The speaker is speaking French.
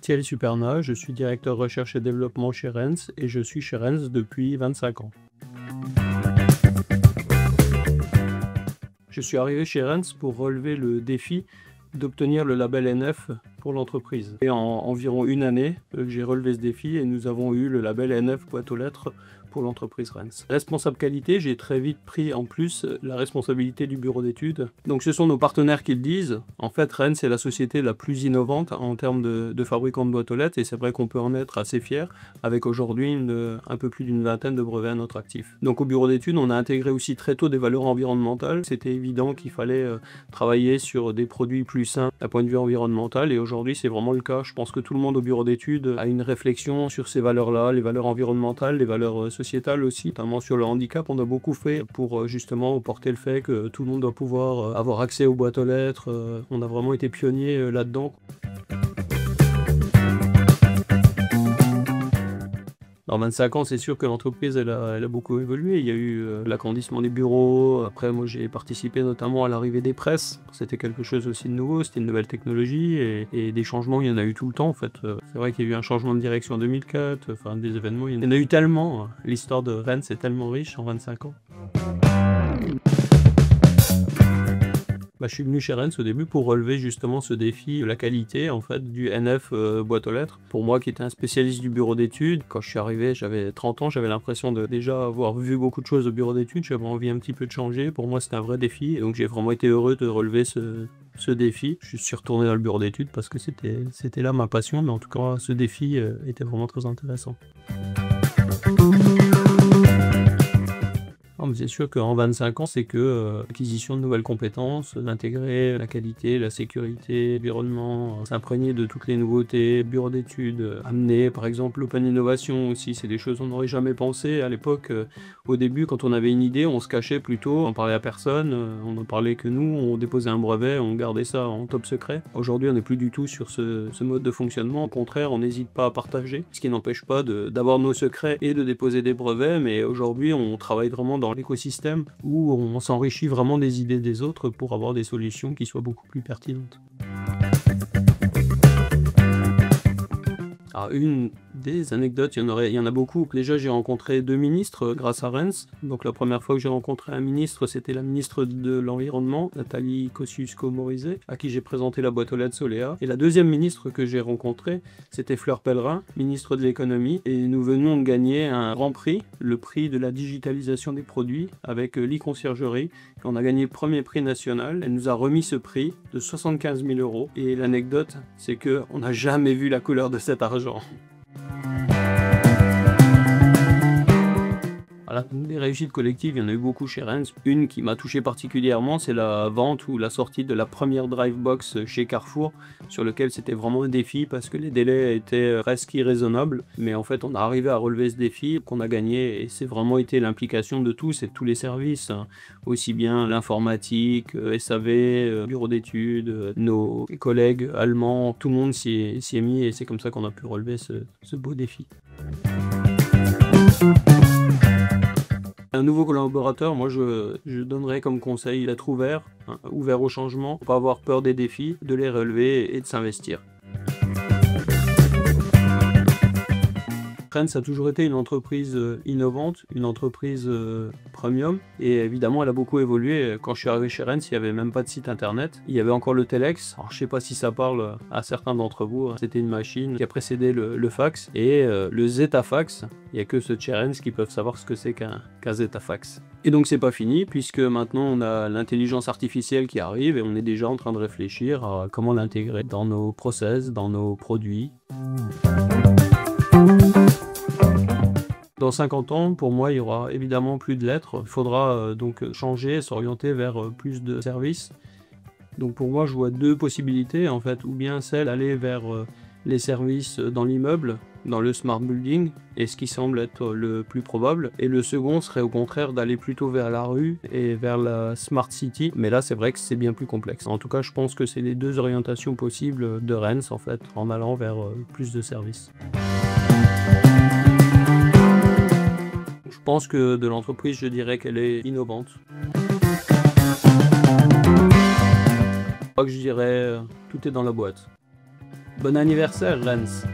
Thierry Superna, je suis directeur recherche et développement chez Rens et je suis chez Rens depuis 25 ans. Je suis arrivé chez Rens pour relever le défi d'obtenir le label NF pour l'entreprise. Et en environ une année, j'ai relevé ce défi et nous avons eu le label NF boîte aux lettres pour l'entreprise Rens. Responsable qualité, j'ai très vite pris en plus la responsabilité du bureau d'études. Donc ce sont nos partenaires qui le disent. En fait, Rens est la société la plus innovante en termes de fabricants de boîtes aux lettres et c'est vrai qu'on peut en être assez fier avec aujourd'hui un peu plus d'une vingtaine de brevets à notre actif. Donc au bureau d'études, on a intégré aussi très tôt des valeurs environnementales. C'était évident qu'il fallait travailler sur des produits plus sains d'un point de vue environnemental et aujourd'hui c'est vraiment le cas. Je pense que tout le monde au bureau d'études a une réflexion sur ces valeurs-là, les valeurs environnementales, les valeurs sociétales aussi, notamment sur le handicap. On a beaucoup fait pour justement porter le fait que tout le monde doit pouvoir avoir accès aux boîtes aux lettres. On a vraiment été pionniers là-dedans. Dans 25 ans, c'est sûr que l'entreprise elle a beaucoup évolué. Il y a eu l'agrandissement des bureaux. Après, moi, j'ai participé notamment à l'arrivée des presses. C'était quelque chose aussi de nouveau. C'était une nouvelle technologie et des changements, il y en a eu tout le temps en fait. C'est vrai qu'il y a eu un changement de direction en 2004. Enfin, des événements, il y en a eu tellement. L'histoire de Rennes, c'est tellement riche en 25 ans. Je suis venu chez Rens au début pour relever justement ce défi de la qualité en fait du NF boîte aux lettres. Pour moi qui étais un spécialiste du bureau d'études, quand je suis arrivé j'avais 30 ans, j'avais l'impression de déjà avoir vu beaucoup de choses au bureau d'études, j'avais envie un petit peu de changer. Pour moi c'était un vrai défi et donc j'ai vraiment été heureux de relever ce défi. Je suis retourné dans le bureau d'études parce que c'était là ma passion, mais en tout cas ce défi était vraiment très intéressant. C'est sûr qu'en 25 ans, c'est que l'acquisition de nouvelles compétences, d'intégrer la qualité, la sécurité, l'environnement, s'imprégner de toutes les nouveautés, bureau d'études, amener par exemple l'open innovation aussi, c'est des choses qu'on n'aurait jamais pensé à l'époque. Au début, quand on avait une idée, on se cachait plutôt, on parlait à personne, on ne parlait que nous, on déposait un brevet, on gardait ça en top secret. Aujourd'hui, on n'est plus du tout sur ce mode de fonctionnement, au contraire, on n'hésite pas à partager, ce qui n'empêche pas d'avoir nos secrets et de déposer des brevets, mais aujourd'hui, on travaille vraiment dans l'écosystème où on s'enrichit vraiment des idées des autres pour avoir des solutions qui soient beaucoup plus pertinentes. Alors une des anecdotes, il y en a beaucoup. Déjà j'ai rencontré 2 ministres grâce à Rens. Donc la première fois que j'ai rencontré un ministre, c'était la ministre de l'Environnement, Nathalie Kosciusko-Morizet, à qui j'ai présenté la boîte aux lettres Solea. Et la deuxième ministre que j'ai rencontrée, c'était Fleur Pellerin, ministre de l'économie. Et nous venions de gagner un grand prix, le prix de la digitalisation des produits, avec l'e-conciergerie. On a gagné le premier prix national. Elle nous a remis ce prix de 75 000 €. Et l'anecdote, c'est qu'on n'a jamais vu la couleur de cet argent. Voilà, des réussites collectives, il y en a eu beaucoup chez Rens. Une qui m'a touché particulièrement, c'est la vente ou la sortie de la première Drivebox chez Carrefour, sur lequel c'était vraiment un défi parce que les délais étaient presque irraisonnables. Mais en fait, on a arrivé à relever ce défi qu'on a gagné et c'est vraiment été l'implication de tous et de tous les services, aussi bien l'informatique, SAV, bureau d'études, nos collègues allemands, tout le monde s'y est mis et c'est comme ça qu'on a pu relever ce beau défi. Un nouveau collaborateur, moi je donnerais comme conseil d'être ouvert au changement, pas avoir peur des défis, de les relever et de s'investir. Rens a toujours été une entreprise innovante, une entreprise premium et évidemment elle a beaucoup évolué. Quand je suis arrivé chez Rens, il n'y avait même pas de site internet, il y avait encore le Telex. Alors je sais pas si ça parle à certains d'entre vous, c'était une machine qui a précédé le fax et le Zetafax. Il n'y a que ceux de chez Rens qui peuvent savoir ce que c'est qu'un Zetafax. Et donc c'est pas fini puisque maintenant on a l'intelligence artificielle qui arrive et on est déjà en train de réfléchir à comment l'intégrer dans nos process, dans nos produits. Dans 50 ans, pour moi, il y aura évidemment plus de lettres. Il faudra donc changer, s'orienter vers plus de services. Donc pour moi, je vois 2 possibilités en fait, ou bien celle d'aller vers les services dans l'immeuble, dans le smart building, et ce qui semble être le plus probable. Et le second serait au contraire d'aller plutôt vers la rue et vers la smart city. Mais là, c'est vrai que c'est bien plus complexe. En tout cas, je pense que c'est les 2 orientations possibles de Rens en fait, en allant vers plus de services. pense que de l'entreprise, je dirais qu'elle est innovante. Je crois que je dirais tout est dans la boîte. Bon anniversaire, Rens!